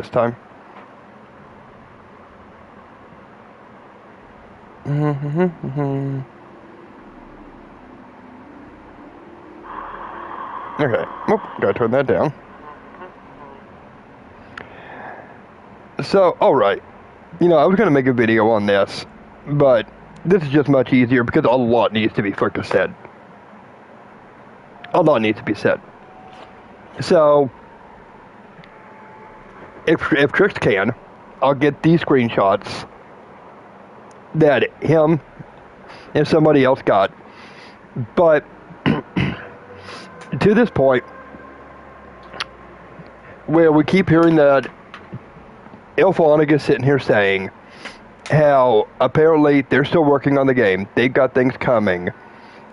this time. Okay. Oop, gotta turn that down. So, alright. I was gonna make a video on this, but this is just much easier because a lot needs to be freaking said. A lot needs to be said. So, if Trix can, I'll get these screenshots that him and somebody else got. But to this point, where we keep hearing that Illfonics is sitting here saying how apparently they're still working on the game, they've got things coming,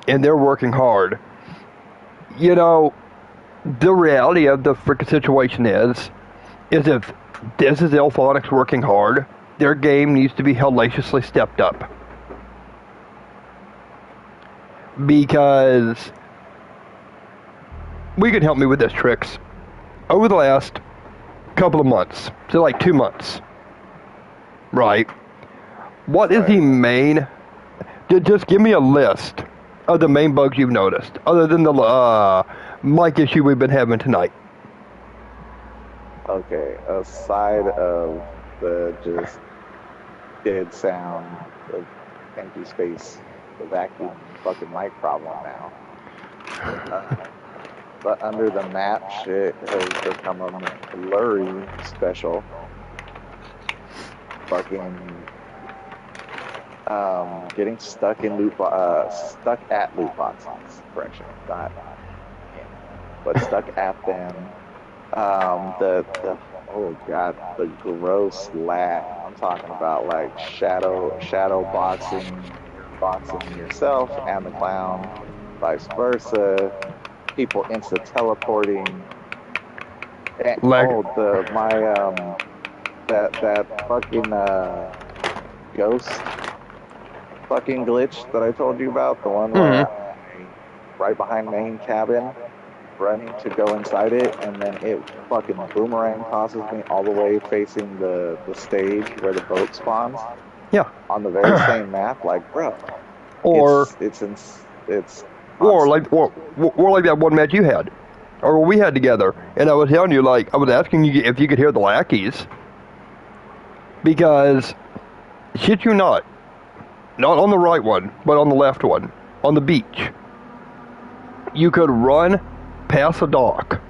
and they're working hard. The reality of the frickin' situation is if this is Illfonics working hard, their game needs to be hellaciously stepped up. Because we can help me with this, Trix. Over the last couple of months, so like 2 months, right? What is the main? Just give me a list of the main bugs you've noticed, other than the mic issue we've been having tonight. Okay, aside of the just dead sound, the empty space, the vacuum fucking mic problem now. But under the map, shit has become a blurry special. Fucking getting stuck in stuck at loot boxes. Correction, not in, but stuck at them. The oh god, the gross lag. I'm talking about like shadow boxing yourself and the clown, vice versa. People insta teleporting. And, that fucking ghost fucking glitch that I told you about, the one where right behind main cabin, running to go inside it, and then it fucking boomerang tosses me all the way facing the stage where the boat spawns. Yeah. On the very same map, like, bro. Or it's or like that one match you had, or we had together, and I was telling you, like, I was asking you if you could hear the lackeys, because shit you not on the right one, but on the left one, on the beach, you could run past the dock,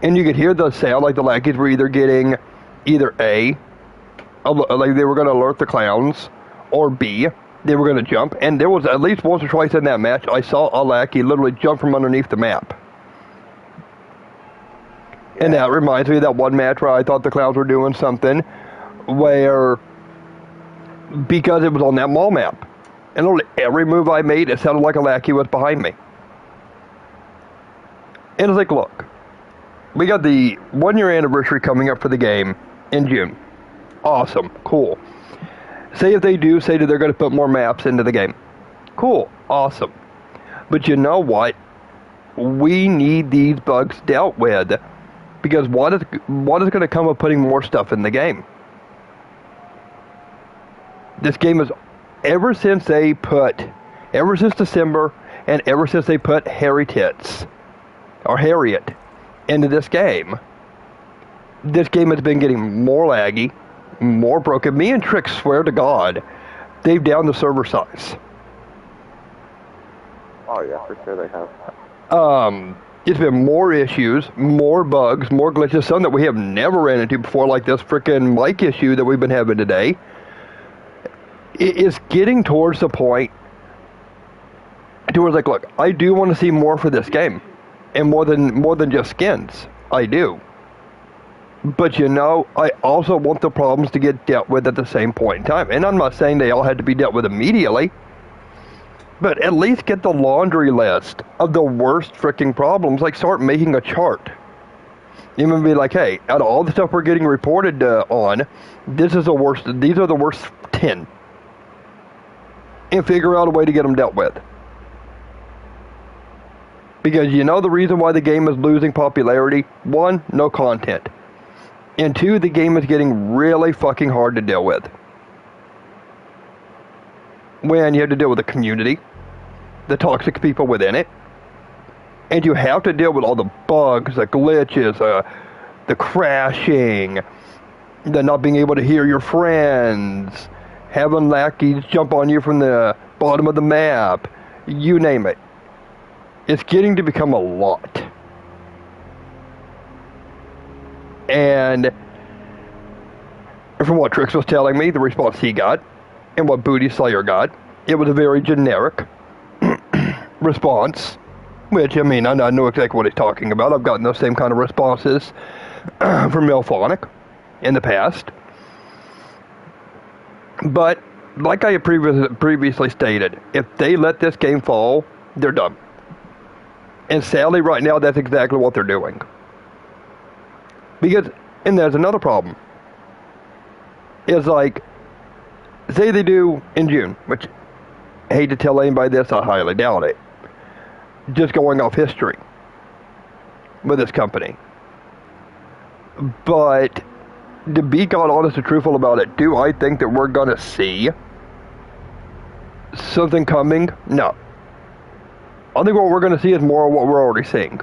and you could hear the sound like the lackeys were either getting like they were going to alert the clowns, or B, they were going to jump. And there was at least once or twice in that match I saw a lackey literally jump from underneath the map. Yeah. And that reminds me of that one match where I thought the clowns were doing something where, because it was on that mall map, and literally every move I made, it sounded like a lackey was behind me. And it's like, look, we got the 1 year anniversary coming up for the game in June. Awesome, cool. Say if they do say that they're going to put more maps into the game. Cool, awesome. But you know what? We need these bugs dealt with, because what is going to come of putting more stuff in the game? This game is, ever since December, and ever since they put Harriet into this game has been getting more laggy, more broken. Me and Trix swear to God, they've downed the server size. Oh yeah, for sure they have. It's been more issues, more bugs, more glitches, some that we have never ran into before, like this frickin' mic issue that we've been having today. It's getting towards the point to where it's like, look, I do want to see more for this game, and more than just skins. I do. But I also want the problems to get dealt with at the same point in time. And I'm not saying they all had to be dealt with immediately, but at least get the laundry list of the worst freaking problems. Like, start making a chart. You can be like, hey, out of all the stuff we're getting reported on, these are the worst 10. And figure out a way to get them dealt with. Because you know the reason why the game is losing popularity? One, no content. And two, the game is getting really fucking hard to deal with. When you have to deal with the community, the toxic people within it, and you have to deal with all the bugs, the glitches, the crashing, the not being able to hear your friends, having lackeys jump on you from the bottom of the map, you name it. It's getting to become a lot. And from what Trix was telling me, the response he got, and what Booty Slayer got, it was a very generic response. Which, I mean, I know exactly what he's talking about. I've gotten those same kind of responses from Illfonics in the past. But, like I previously stated, if they let this game fall, they're done. And sadly, right now, that's exactly what they're doing. Because, and there's another problem. It's like, say they do in June, which I hate to tell anybody this, I highly doubt it. Just going off history with this company. But to be God honest and truthful about it, do I think that we're going to see something coming? No. I think what we're going to see is more of what we're already seeing.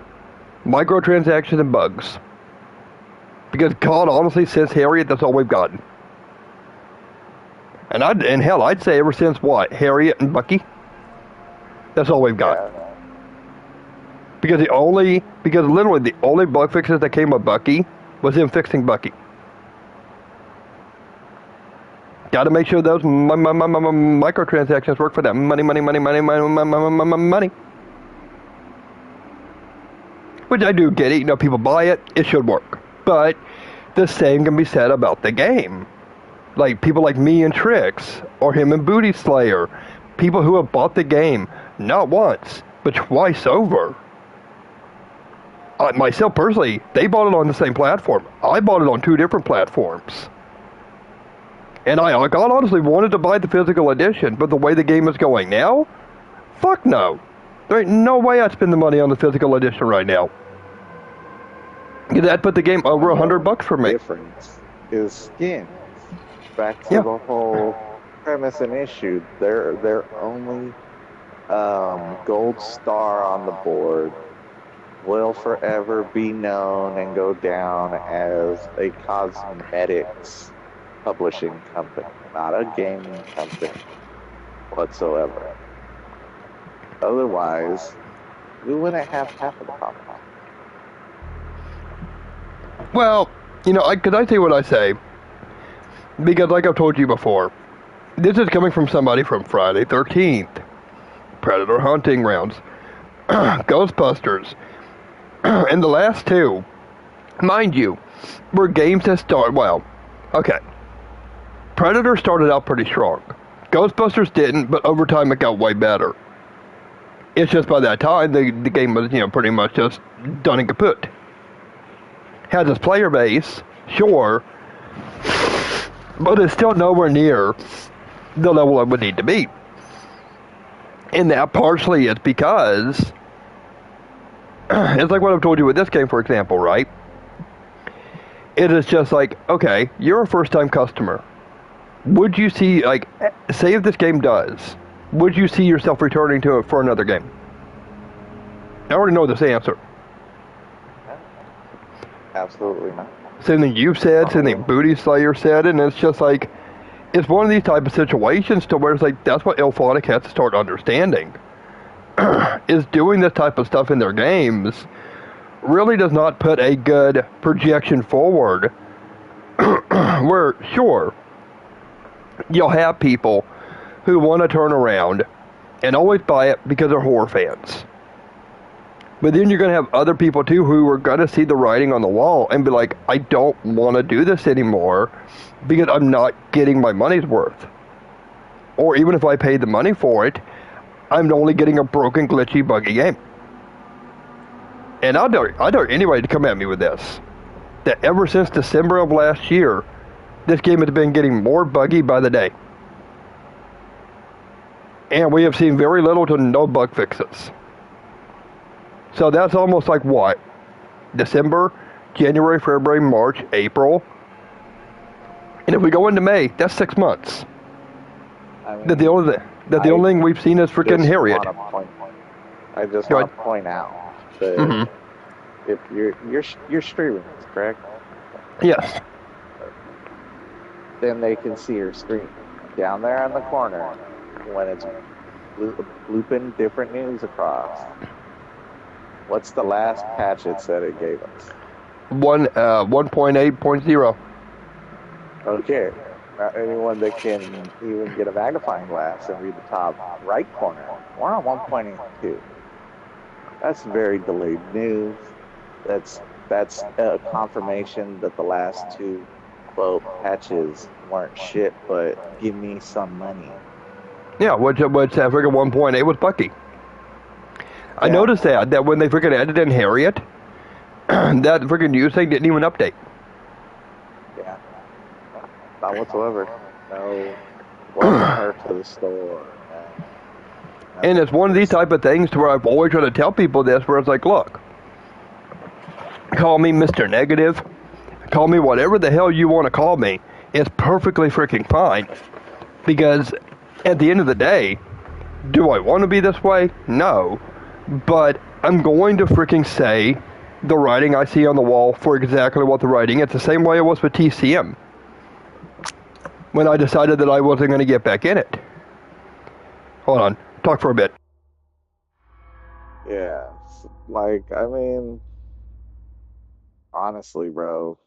Microtransactions and bugs. Because God honestly, since Harriet, that's all we've gotten. And hell, I'd say ever since what? Harriet and Bucky? That's all we've got. Yeah. Because literally the only bug fixes that came with Bucky was him fixing Bucky. Got to make sure those microtransactions work for them. Money. Which I do get it. You know, people buy it. It should work. But the same can be said about the game. Like people like me and Trix, or him and Booty Slayer. People who have bought the game not once, but twice over. Myself personally, they bought it on the same platform. I bought it on 2 different platforms. And I God honestly wanted to buy the physical edition, but the way the game is going now, fuck no. There ain't no way I'd spend the money on the physical edition right now. That'd put the game over $100 for me. The difference is skin. Back to the whole premise and issue. Their only gold star on the board will forever be known and go down as a cosmetics publishing company, not a gaming company whatsoever. Otherwise, we wouldn't have half of the problem. Well, you know, could I say what I say? Because like I've told you before, this is coming from somebody from Friday 13th, Predator Hunting Grounds, Ghostbusters, and the last 2, mind you, were games that okay. Predator started out pretty strong. Ghostbusters didn't, but over time it got way better. It's just by that time, the game was, you know, pretty much just done and kaput. Has its player base, sure, but it's still nowhere near the level it would need to be. And that partially is because it's like what I've told you with this game, for example, right? It is just like, okay, you're a first-time customer. Would you see, like, say if this game does, would you see yourself returning to it for another game? I already know this answer. Absolutely not. Same thing you've said, same thing Booty Slayer said, and it's just like, it's one of these type of situations to where it's like, that's what Illfonics has to start understanding. Is doing this type of stuff in their games really does not put a good projection forward. Where, sure, you'll have people who want to turn around and always buy it because they're horror fans. But then you're going to have other people too who are going to see the writing on the wall and be like, I don't want to do this anymore because I'm not getting my money's worth. Or even if I paid the money for it, I'm only getting a broken, glitchy, buggy game. And I dare anybody to come at me with this. That ever since December of last year, this game has been getting more buggy by the day. And we have seen very little to no bug fixes. So that's almost like what? December, January, February, March, April. And if we go into May, that's 6 months. I mean, The only thing we've seen is freaking Harriet. I just want to point out that if you're streaming this, correct? Yes. Then they can see your screen down there in the corner when it's looping different news across. What's the last patch it said it gave us? 1.8.0. Okay. Not anyone that can even get a magnifying glass and read the top right corner. We're on 1.82. That's very delayed news. That's a confirmation that the last two quote patches weren't shit, but give me some money. Yeah, which freaking 1.8 was Bucky. I noticed that when they freaking added in Harriet, that freaking news thing didn't even update. Yeah. Not whatsoever. No. Welcome her to the store. And it's one of these type of things to where I've always tried to tell people this, where it's like, look, call me Mr. Negative, call me whatever the hell you want to call me. It's perfectly freaking fine. Because at the end of the day, do I want to be this way? No. But I'm going to freaking say the writing I see on the wall for exactly what the writing. It's the same way it was with TCM. When I decided that I wasn't going to get back in it. Hold on. Talk for a bit. Yeah. Like, I mean, honestly, bro,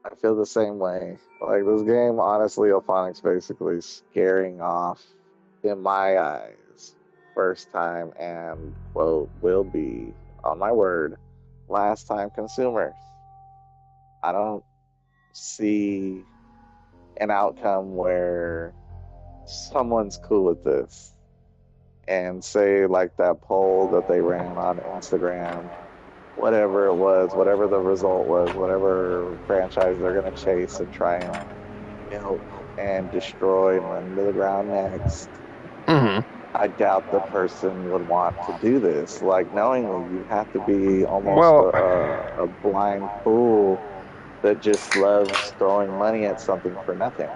I feel the same way. Like, this game, honestly, Illfonics basically scaring off, in my eyes, first time and, quote, will be, on my word, last time consumers. I don't see an outcome where someone's cool with this and say, like that poll that they ran on Instagram, whatever it was, whatever the result was, whatever franchise they're going to chase and try and milk and destroy and run to the ground next. I doubt the person would want to do this. Like, knowingly, you have to be almost a blind fool that just loves throwing money at something for nothing.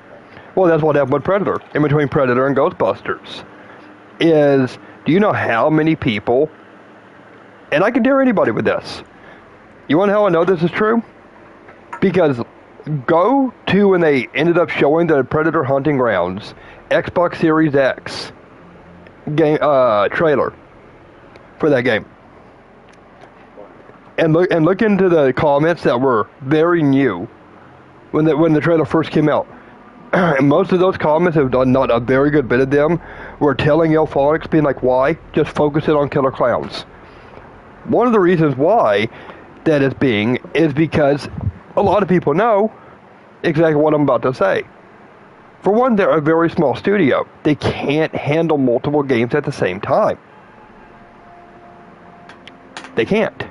Well, that's what happened with Predator. In between Predator and Ghostbusters. Do you know how many people, and I can dare anybody with this. You want to know how I know this is true? Because go to when they ended up showing the Predator Hunting Grounds Xbox Series X game trailer for that game. And look into the comments that were very new when the trailer first came out. And most of those comments have done not a very good bit of them were telling Illfonics, being like, why? Just focus it on Killer Klowns. One of the reasons why that is because a lot of people know exactly what I'm about to say. For one, they're a very small studio. They can't handle multiple games at the same time. They can't.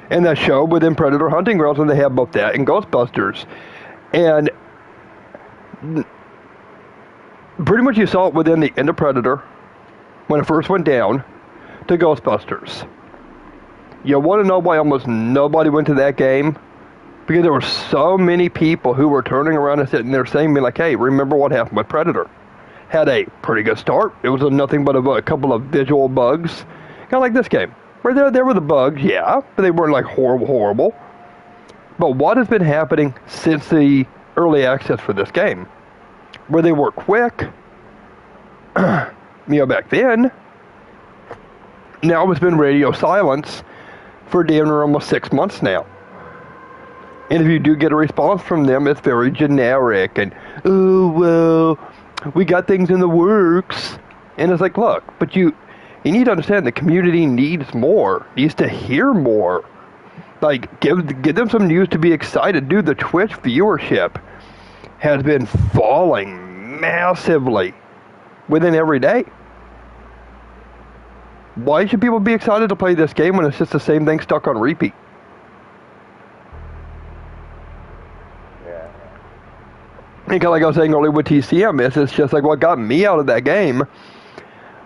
And that showed within Predator Hunting Grounds when they have both that and Ghostbusters. And pretty much you saw it within the end of Predator, when it first went down, to Ghostbusters. You want to know why almost nobody went to that game? Because there were so many people who were turning around and sitting there saying, like, hey, remember what happened with Predator? Had a pretty good start. It was nothing but a couple of visual bugs. Kind of like this game. Where there were the bugs, yeah, but they weren't like horrible. But what has been happening since the early access for this game? Where they were quick, back then, now it's been radio silence for damn near almost 6 months now. And if you do get a response from them, it's very generic and, oh, well, we got things in the works. And it's like, look, but you need to understand the community needs to hear more. Like, give them some news to be excited. Dude, the Twitch viewership has been falling massively within every day. Why should people be excited to play this game when it's just the same thing stuck on repeat? Yeah. And kind of like I was saying earlier with TCM, it's just like what got me out of that game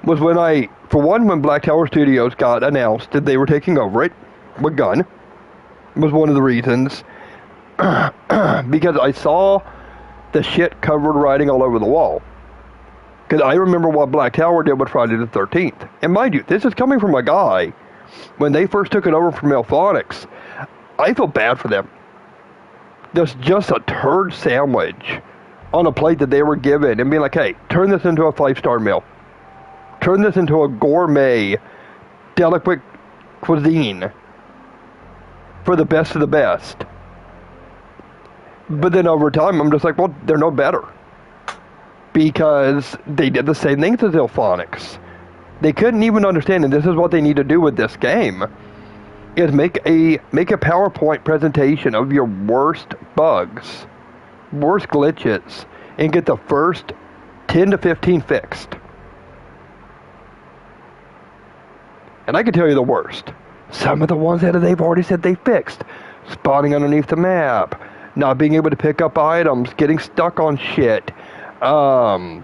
was when I For one, when Black Tower Studios got announced that they were taking over it with Gunn, was one of the reasons. Because I saw the shit covered writing all over the wall. Because I remember what Black Tower did with Friday the 13th. And mind you, this is coming from a guy, when they first took it over from Illfonics, I feel bad for them. There's just a turd sandwich on a plate that they were given and being like, hey, turn this into a 5-star meal. Turn this into a gourmet, delicate cuisine for the best of the best. But then over time, I'm just like, well, they're no better. Because they did the same things as Illfonics. They couldn't even understand, and this is what they need to do with this game, is make a PowerPoint presentation of your worst bugs, worst glitches, and get the first 10 to 15 fixed. And I can tell you the worst. Some of the ones that they've already said they fixed. Spawning underneath the map. Not being able to pick up items. Getting stuck on shit. The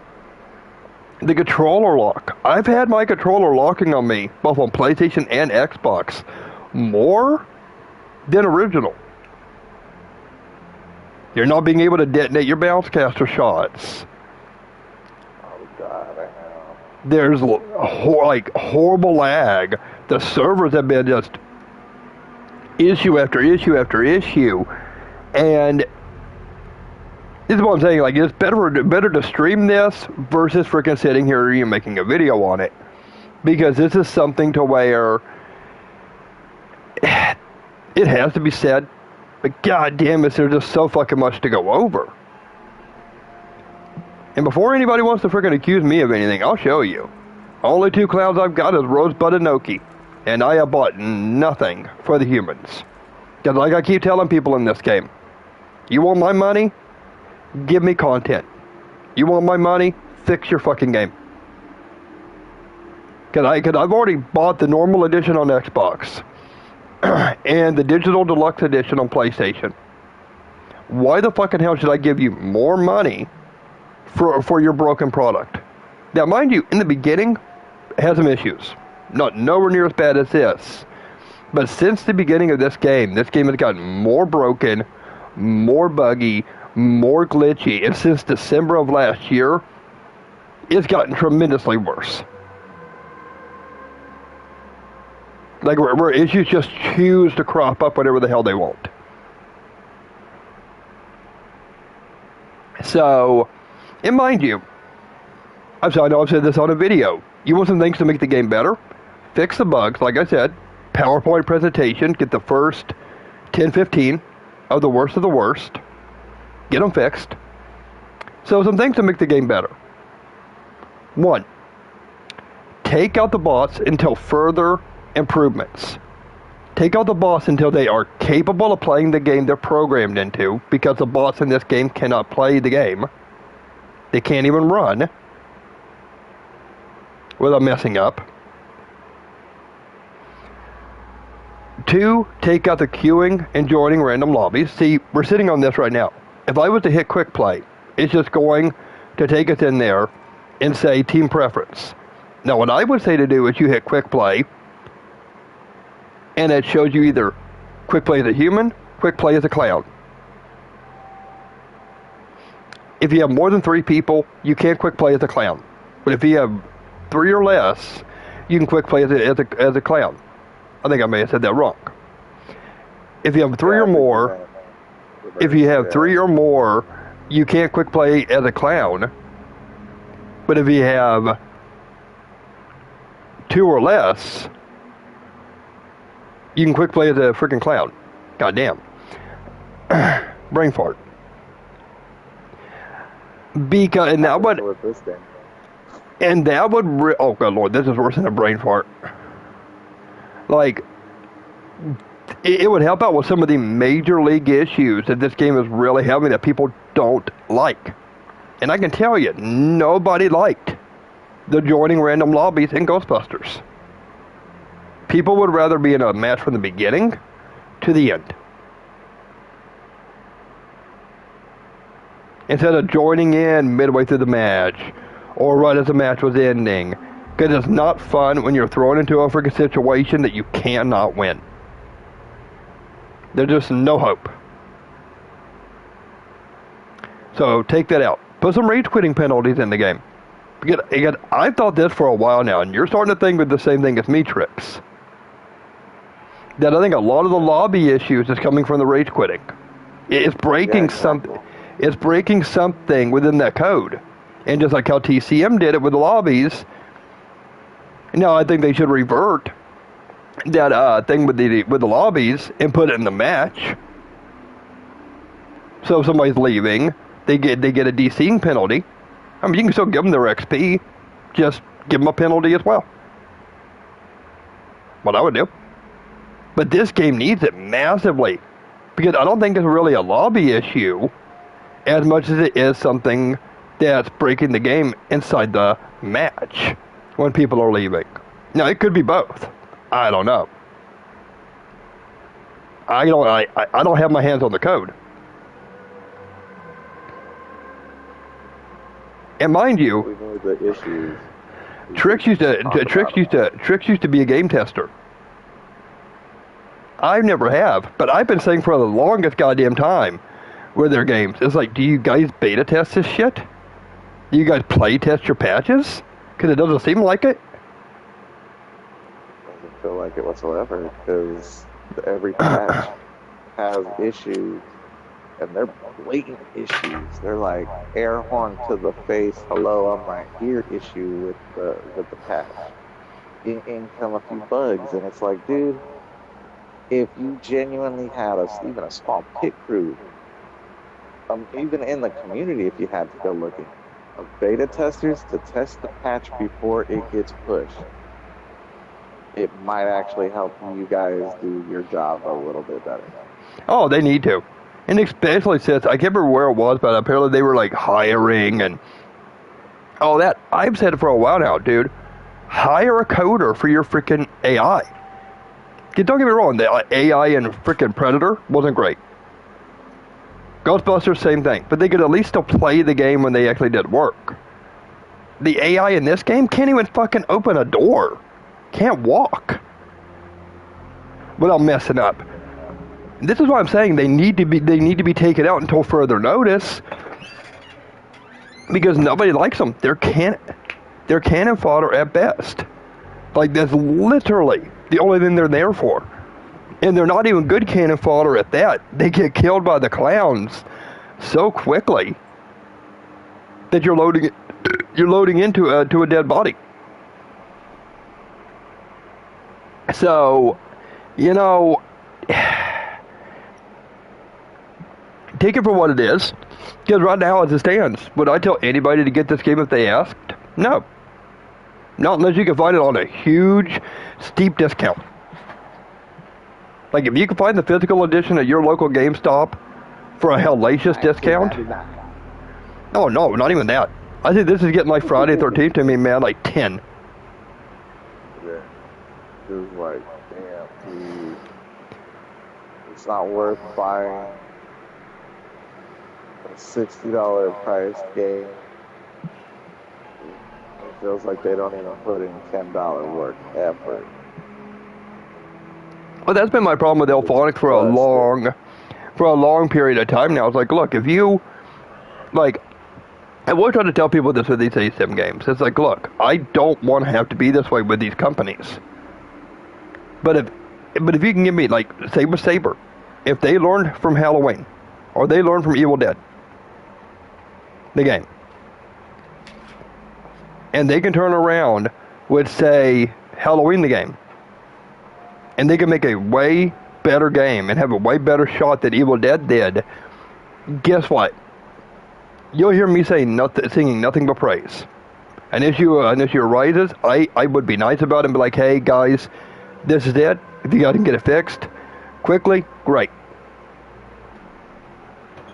controller lock. I've had my controller locking on me, both on PlayStation and Xbox, more than original. You're not being able to detonate your bounce caster shots. Oh God, I know. There's horrible lag. The servers have been just issue after issue after issue, and this is what I'm saying. Like, it's better to stream this versus freaking sitting here and making a video on it, because this is something to where it has to be said. But god damn it, there's just so fucking much to go over. And before anybody wants to freaking accuse me of anything, I'll show you. Only 2 Klowns I've got is Rosebud and Noki. And I have bought nothing for the humans. Because like I keep telling people in this game, you want my money? Give me content. You want my money? Fix your fucking game. Because I've already bought the normal edition on Xbox. And the digital deluxe edition on PlayStation. Why the fucking hell should I give you more money for your broken product? Now, mind you, in the beginning, it has some issues. Not nowhere near as bad as this. But since the beginning of this game has gotten more broken, more buggy, more glitchy, and since December of last year, it's gotten tremendously worse. Like, where issues just choose to crop up whenever the hell they want. So, and mind you, I know I've said this on a video. You want some things to make the game better? Fix the bugs, like I said. PowerPoint presentation. Get the first 10, 15 of the worst. Get them fixed. So some things to make the game better. 1. Take out the bots until further improvements. Take out the bots until they are capable of playing the game they're programmed into, because the bots in this game cannot play the game. They can't even run without messing up. 2, take out the queuing and joining random lobbies. See, we're sitting on this right now. If I was to hit quick play, it's just going to take us in there and say team preference. Now, what I would say to do is you hit quick play, and it shows you either quick play as a human, quick play as a clown. If you have more than 3 people, you can't quick play as a clown. But if you have 3 or less, you can quick play as a clown. I think I may have said that wrong. If you have 3 or more, you can't quick play as a clown. But if you have 2 or less, you can quick play as a freaking clown. Goddamn. Brain fart. Because, and that would, oh god lord, this is worse than a brain fart. Like, it would help out with some of the major league issues that this game is really having that people don't like. And I can tell you, nobody liked the joining random lobbies in Ghostbusters. People would rather be in a match from the beginning to the end, instead of joining in midway through the match or right as the match was ending. Because it's not fun when you're thrown into a freaking situation that you cannot win. There's just no hope. So take that out. Put some rage quitting penalties in the game. Because I've thought this for a while now, and you're starting to think with the same thing as me, Tricks. That I think a lot of the lobby issues is coming from the rage quitting. It's breaking something. It's breaking something within that code. And just like how TCM did it with the lobbies, now I think they should revert that thing with the lobbies and put it in the match. So if somebody's leaving, they get a DCing penalty. I mean, you can still give them their XP, just give them a penalty as well. What I would do. But this game needs it massively, because I don't think it's really a lobby issue as much as it is something that's breaking the game inside the match when people are leaving. Now, it could be both. I don't know. I don't have my hands on the code. And mind you, We know the issues. Tricks used to be a game tester. I never have, but I've been saying for the longest goddamn time with their games, it's like, do you guys beta test this shit? Do you guys play test your patches? Because it doesn't seem like it. Doesn't feel like it whatsoever, because every patch has issues, and they're blatant issues. They're like air horn to the face, hello, I'm right here issue with the patch. In come a few bugs, and it's like, dude, if you genuinely had even a small pit crew, even in the community, if you had to go looking, of beta testers to test the patch before it gets pushed, it might actually help you guys do your job a little bit better. Oh, they need to. And especially since, I can't remember where it was, but apparently they were like hiring and all that. I've said it for a while now, dude. Hire a coder for your freaking AI. Don't get me wrong, the AI in freaking Predator wasn't great. Ghostbusters, same thing. But they could at least still play the game when they actually did work. The AI in this game can't even fucking open a door. Can't walk. Without messing up. This is why I'm saying they need to be taken out until further notice. Because nobody likes them. They're cannon fodder at best. Like, that's literally the only thing they're there for. And they're not even good cannon fodder at that. They get killed by the Klowns so quickly that you're loading into a dead body. So, you know, take it for what it is. Because right now, as it stands, would I tell anybody to get this game if they asked? No. Not unless you can find it on a huge, steep discount. Like, if you can find the physical edition at your local GameStop for a hellacious discount. Oh, no, not even that. I think this is getting like Friday 13th to me, man, like 10. Yeah. It was like, damn, dude. It's not worth buying a $60 price game. It feels like they don't even put in $10 work effort. Well, that's been my problem with Illfonics for a long period of time now. It's like, look, if you, like, I always try to tell people this with these ASIM games. It's like, look, I don't want to have to be this way with these companies. But if you can give me, like, say with Saber, if they learned from Halloween, or they learned from Evil Dead, the game, and they can turn around with, say, Halloween the game, and they can make a way better game and have a way better shot that Evil Dead did, guess what? You'll hear me singing nothing but praise. An issue arises, I would be nice about it and be like, hey guys, this is it. If you guys can get it fixed quickly, great.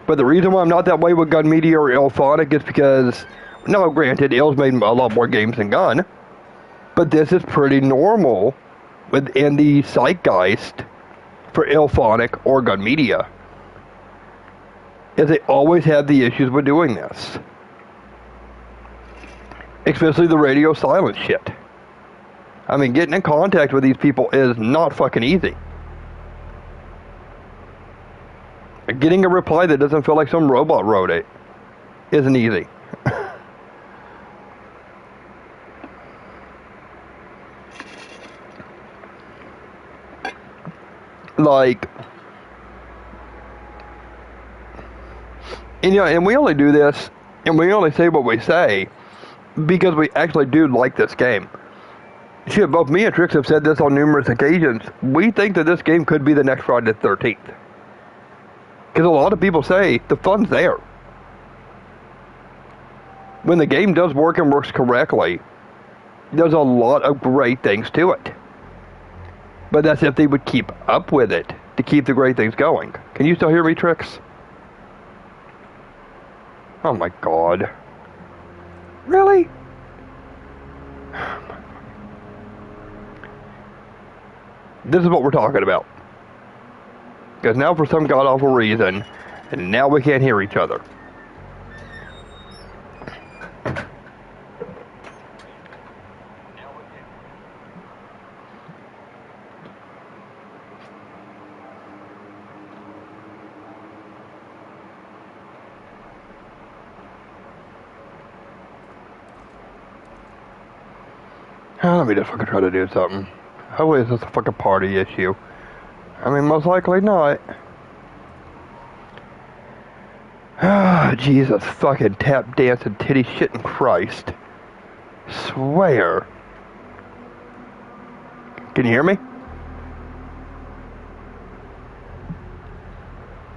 But the reason why I'm not that way with Gun Media or Illfonics is because, no, granted, Ill's made a lot more games than Gun, but this is pretty normal within the zeitgeist for Illfonics or Gun Media, is they always have the issues with doing this. Especially the radio silence shit. I mean, getting in contact with these people is not fucking easy. Getting a reply that doesn't feel like some robot wrote it isn't easy. Like, and, you know, and we only do this, and we only say what we say because we actually do like this game. Shit, both me and Trix have said this on numerous occasions. We think that this game could be the next Friday the 13th. Because a lot of people say the fun's there. When the game does work and works correctly, there's a lot of great things to it. But that's if they would keep up with it to keep the great things going. Can you still hear me, Trix? Oh my god. Really? This is what we're talking about. Because now for some god-awful reason, and now we can't hear each other. Let me just fucking try to do something. Hopefully it's just a fucking party issue. I mean, most likely not. Ah, Jesus fucking tap dancing titty shitting Christ. Swear. Can you hear me?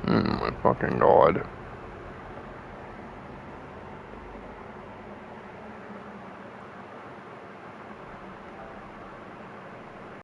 Oh my fucking god.